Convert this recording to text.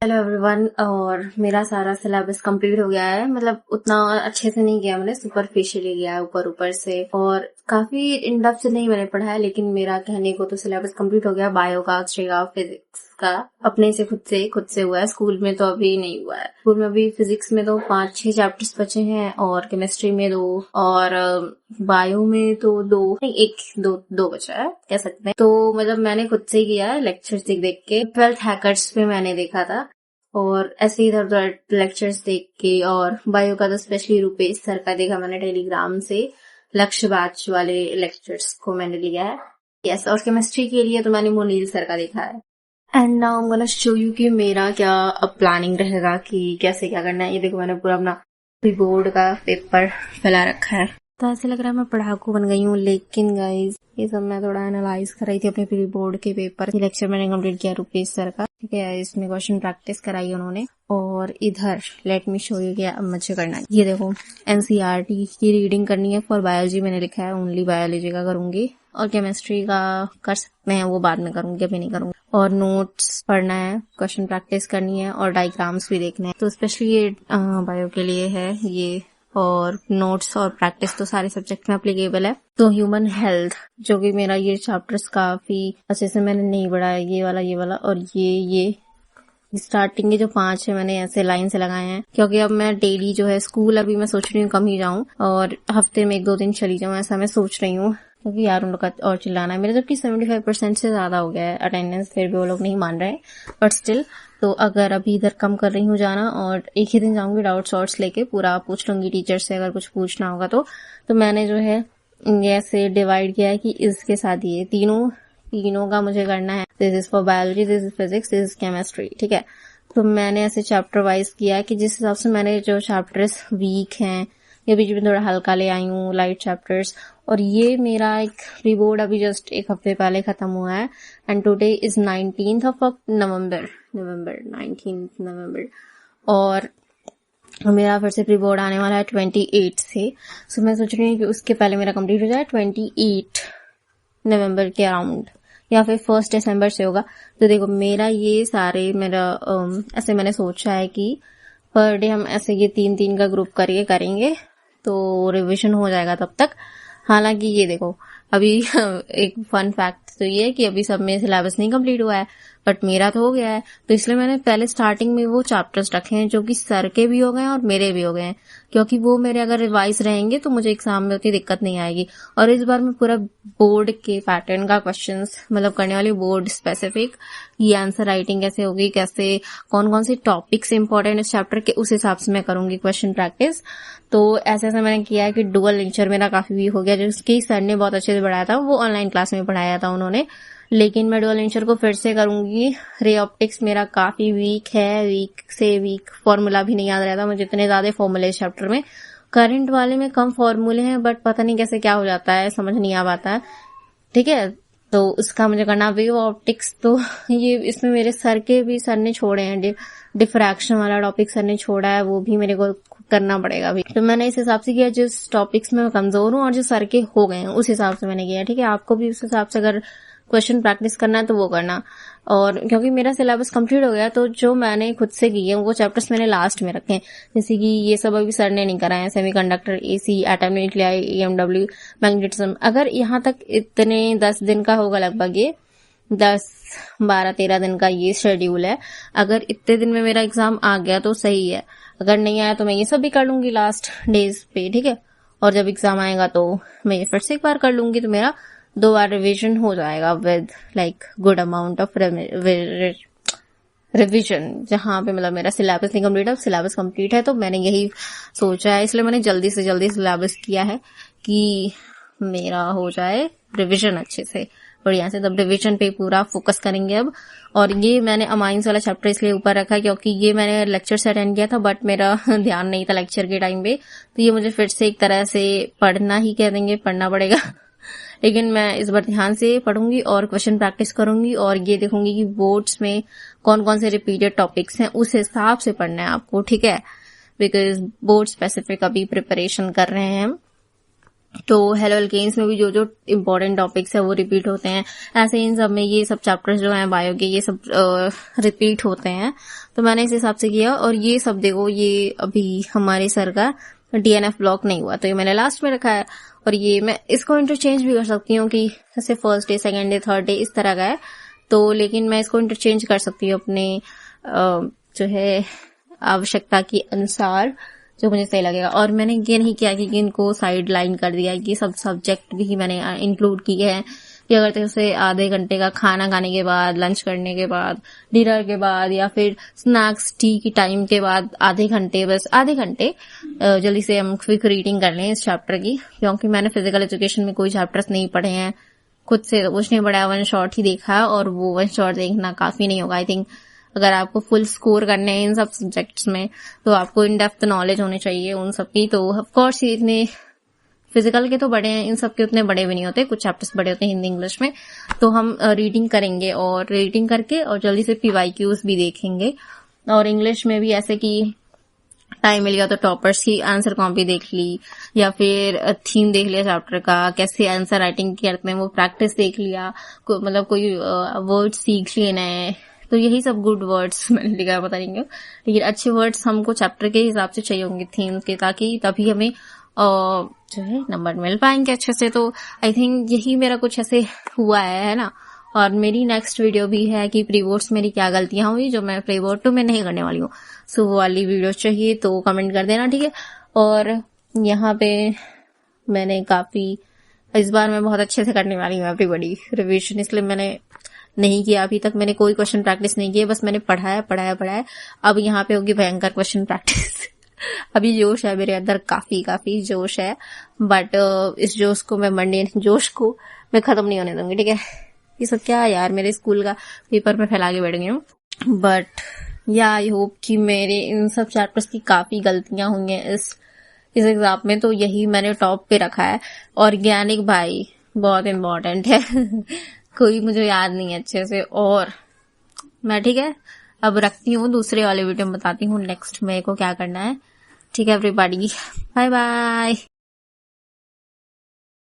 Hello everyone. और मेरा सारा सिलेबस कंप्लीट हो गया है, मतलब उतना अच्छे से नहीं किया मैंने, सुपरफिशियली गया है ऊपर ऊपर से, और काफी इन डेप्थ से नहीं मैंने पढ़ा है। लेकिन मेरा कहने को तो सिलेबस कंप्लीट हो गया। बायो का, हिस्ट्री का, फिजिक्स का अपने से खुद से हुआ है। स्कूल में तो अभी नहीं हुआ है। स्कूल में अभी फिजिक्स में तो 5-6 चैप्टर्स बचे हैं, और केमिस्ट्री में 2, और बायो में तो 2 नहीं, 1-2 बचा है कह सकते हैं। तो मतलब मैंने खुद से ही किया है, लेक्चर्स देख देख के। 12th हैकर्स पे मैंने देखा था, और ऐसे इधर उधर लेक्चर्स देख के। और बायो का तो स्पेशली रूपेश सर का देखा मैंने टेलीग्राम से। लक्ष्य बैच वाले लेक्चर्स को मैंने लिया है। यस, और केमिस्ट्री के लिए तो मैंने मोनील सर का देखा है। And now I am gonna show you कि मेरा क्या अब प्लानिंग रहेगा कि कैसे क्या करना है। ये देखो, मैंने पूरा अपना प्री बोर्ड का पेपर फैला रखा है। तो ऐसे लग रहा है मैं पढ़ाकू बन गई हूँ, लेकिन गाइज ये सब मैं थोड़ा एनालाइज कर रही थी अपने प्री बोर्ड के पेपर। लेक्चर मैंने कंप्लीट किया रूपेश सर का, ठीक है। इसमें क्वेश्चन प्रैक्टिस कराई उन्होंने। और इधर लेट मी शो यू क्या अब मुझे करना है। ये देखो, एनसीईआरटी की रीडिंग करनी है फॉर बायोलॉजी मैंने लिखा है। ओनली बायोलॉजी का करूंगी, और केमिस्ट्री का कर सकते हैं, वो बाद में करूंगी, अभी नहीं करूंगी। और नोट्स पढ़ना है, क्वेश्चन प्रैक्टिस करनी है, और डायग्राम्स भी देखने हैं। तो स्पेशली ये बायो के लिए है ये। और नोट्स और प्रैक्टिस तो सारे सब्जेक्ट में एप्लीकेबल है। तो ह्यूमन हेल्थ, जो कि मेरा ये चैप्टर्स काफी अच्छे से मैंने नहीं पढ़ा है, ये वाला और ये स्टार्टिंग के जो 5 है मैंने ऐसे लाइन से लगाए हैं, क्योंकि अब मैं डेली जो है स्कूल अभी मैं सोच रही हूँ कम ही जाऊं, और हफ्ते में 1-2 दिन चली जाऊं, ऐसा मैं सोच रही हूँ। क्योंकि यार उन लोग का और चिल्लाना है मेरा, जबकि 75% से ज्यादा हो गया है अटेंडेंस, फिर भी वो लोग नहीं मान रहे, बट स्टिल। तो अगर अभी इधर कम कर रही हूँ जाना, और एक ही दिन जाऊंगी डाउट्स वाउट्स लेके, पूरा पूछ लूंगी टीचर से अगर कुछ पूछना होगा तो मैंने जो है ऐसे डिवाइड किया है कि इसके साथ ये तीनों का मुझे करना है। This is for biology, this is physics, this is chemistry, ठीक है। तो मैंने ऐसे चैप्टर वाइज किया है कि जिस हिसाब से मैंने जो चैप्टर्स वीक हैं या बीच में थोड़ा हल्का ले आई हूँ, लाइट चैप्टर्स। और ये मेरा एक रिपोर्ट अभी जस्ट एक हफ्ते पहले खत्म हुआ है, and today is 19th of November 19th नवंबर। और मेरा फिर से प्री बोर्ड आने वाला है 28 से। सो मैं सोच रही हूँ कि उसके पहले मेरा कंप्लीट हो जाए 28 नवंबर के अराउंड, या फिर 1 दिसंबर से होगा। तो देखो, मेरा ये सारे ऐसे मैंने सोचा है कि पर डे हम ऐसे ये 3-3 का ग्रुप करके करेंगे, तो रिवीजन हो जाएगा तब तक। हालांकि ये देखो, अभी एक फन फैक्ट तो ये है कि अभी सब में सिलेबस नहीं कंप्लीट हुआ है, बट मेरा तो हो गया है। तो इसलिए मैंने पहले स्टार्टिंग में वो चैप्टर्स रखे हैं जो कि सर के भी हो गए हैं और मेरे भी हो गए हैं, क्योंकि वो मेरे अगर रिवाइज रहेंगे तो मुझे एग्जाम में उतनी दिक्कत नहीं आएगी। और इस बार मैं पूरा बोर्ड के पैटर्न का क्वेश्चंस मतलब करने वाली, बोर्ड स्पेसिफिक। ये आंसर राइटिंग कैसे होगी, कैसे कौन कौन से टॉपिक्स इंपॉर्टेंट इस चैप्टर के, उस हिसाब से मैं करूंगी क्वेश्चन प्रैक्टिस। तो ऐसे मैंने किया है कि डुअल लेक्चर मेरा काफी वीक हो गया, जिसकी सर ने बहुत अच्छे से पढ़ाया था, वो ऑनलाइन क्लास में पढ़ाया था उन्होंने। लेकिन मैं डुअल लेक्चर को फिर से करूंगी। रे ऑप्टिक्स मेरा काफी वीक है, वीक फॉर्मूला भी नहीं याद रहता मुझे, इतने ज्यादा फॉर्मूले चैप्टर में। करंट वाले में कम फॉर्मूले हैं, बट पता नहीं कैसे क्या हो जाता है, समझ नहीं आ पाता है, ठीक है। तो उसका मुझे करना। वेव ऑप्टिक्स तो ये इसमें मेरे सर ने छोड़े हैं, डिफ्रैक्शन वाला टॉपिक सर ने छोड़ा है, वो भी मेरे को करना पड़ेगा अभी। तो मैंने इस हिसाब से किया, जिस टॉपिक्स में मैं कमजोर हूँ और जो सर के हो गए हैं उस हिसाब से मैंने किया, ठीक है। आपको भी उस हिसाब से अगर क्वेश्चन प्रैक्टिस करना है तो वो करना। और क्योंकि मेरा सिलेबस कंप्लीट हो गया, तो जो मैंने खुद से किए वो चैप्टर्स मैंने लास्ट में रखे हैं। जैसे कि ये सब अभी सर ने नहीं कराए हैं, semiconductor, AC, atom nuclei, EMW, magnetism. अगर यहाँ तक इतने 10 दिन का होगा लगभग, ये 10-12-13 दिन का ये शेड्यूल है। अगर इतने दिन में मेरा एग्जाम आ गया तो सही है, अगर नहीं आया तो मैं ये सब भी कर लूंगी लास्ट डेज पे, ठीक है। और जब एग्जाम आएगा तो मैं ये फिर से एक बार कर लूंगी, तो मेरा 2 बार रिविजन हो जाएगा with like good amount of revision. जहां पे मतलब मेरा सिलेबस नहीं कंप्लीट है, सिलेबस कंप्लीट है, तो मैंने यही सोचा है। इसलिए मैंने जल्दी से जल्दी सिलेबस किया है कि मेरा हो जाए रिविजन अच्छे से, बढ़िया से। तब रिविजन पे पूरा फोकस करेंगे अब। और ये मैंने अमाइंस वाला चैप्टर इसलिए ऊपर रखा है क्योंकि ये मैंने लेक्चर से अटेंड किया था, बट मेरा ध्यान नहीं था लेक्चर के टाइम पे, तो ये मुझे फिर से एक तरह से पढ़ना ही कह देंगे, पढ़ना पड़ेगा। लेकिन मैं इस बार ध्यान से पढ़ूंगी और क्वेश्चन प्रैक्टिस करूंगी, और ये देखूंगी कि बोर्ड्स में कौन कौन से रिपीटेड टॉपिक्स हैं, उस हिसाब से पढ़ना है आपको, ठीक है। बिकॉज बोर्ड स्पेसिफिक अभी प्रिपरेशन कर रहे हैं हम। तो हेलो एल्केन्स में भी जो जो इम्पोर्टेंट टॉपिक्स है वो रिपीट होते हैं, ऐसे इन सब में ये सब चैप्टर्स जो हैं बायो के ये सब रिपीट होते हैं। तो मैंने इस हिसाब से किया। और ये सब देखो, ये अभी हमारे सर का DNF ब्लॉक नहीं हुआ तो ये मैंने लास्ट में रखा है। और ये मैं इसको इंटरचेंज भी कर सकती हूँ कि जैसे first day, second day, third day इस तरह का है, तो लेकिन मैं इसको इंटरचेंज कर सकती हूँ अपने जो है आवश्यकता के अनुसार, जो मुझे सही लगेगा। और मैंने ये नहीं किया कि इनको साइड लाइन कर दिया, ये सब सब्जेक्ट भी मैंने इंक्लूड किए हैं कि अगर जैसे आधे घंटे का खाना खाने के बाद, लंच करने के बाद, डिनर के बाद, या फिर स्नैक्स टी की टाइम के बाद आधे घंटे, बस आधे घंटे जल्दी से हम क्विक रीडिंग कर लें इस चैप्टर की। क्योंकि मैंने फिजिकल एजुकेशन में कोई चैप्टर्स नहीं पढ़े हैं, खुद से कुछ नहीं पढ़ा, वन शॉट ही देखा है, और वो वन शॉट देखना काफी नहीं होगा। आई थिंक अगर आपको फुल स्कोर करने हैं इन सब सब्जेक्ट्स में तो आपको इन डेप्थ नॉलेज होनी चाहिए उन सब की। तो ऑफ कोर्स ये इतने फिजिकल के तो बड़े हैं, इन सब के उतने बड़े भी नहीं होते, कुछ चैप्टर्स बड़े होते हैं हिंदी इंग्लिश में। तो हम रीडिंग करेंगे और रीडिंग करके और जल्दी से PYQs भी देखेंगे। और इंग्लिश में भी ऐसे कि टाइम मिल गया तो टॉपर्स की आंसर कॉपी देख ली, या फिर थीम देख लिया चैप्टर का, कैसे आंसर राइटिंग करते हैं वो प्रैक्टिस देख लिया, मतलब कोई वर्ड सीख लिए नए। तो यही सब गुड वर्ड्स मैंने लिखा, पता नहीं क्यों, लेकिन अच्छे वर्ड्स हमको चैप्टर के हिसाब से चाहिए होंगे, थीम के, ताकि तभी हमें जो है नंबर मिल पाएंगे अच्छे से। तो आई थिंक यही मेरा कुछ ऐसे हुआ है ना। और मेरी नेक्स्ट वीडियो भी है कि प्री बोर्ड्स मेरी क्या गलतियां हुई, जो मैं प्री बोर्ड 2 में नहीं करने वाली हूँ। सो वो वाली वीडियो चाहिए तो कमेंट कर देना, ठीक है। और यहाँ पे मैंने काफी, इस बार मैं बहुत अच्छे से करने वाली हूँ एवरीबॉडी रिविजन, इसलिए मैंने नहीं किया अभी तक, मैंने कोई क्वेश्चन प्रैक्टिस नहीं किया, बस मैंने पढ़ाया। अब यहाँ पे होगी भयंकर क्वेश्चन प्रैक्टिस। अभी जोश है मेरे अंदर, काफी जोश है, बट इस जोश को मैं जोश को मैं खत्म नहीं होने दूंगी, ठीक है। ये सब क्या यार, मेरे स्कूल का पेपर में फैला के बैठ गई हूँ। बट या आई होप कि मेरे इन सब चैप्टर्स की काफी गलतियां हुई हैं इस एग्जाम में, तो यही मैंने टॉप पे रखा है। ऑर्गेनिक भाई बहुत इम्पोर्टेंट है। कोई मुझे याद नहीं है अच्छे से। और मैं, ठीक है, अब रखती हूँ, दूसरे वाले वीडियो में बताती हूँ नेक्स्ट मेरे को क्या करना है, ठीक है एवरीबॉडी, बाय बाय।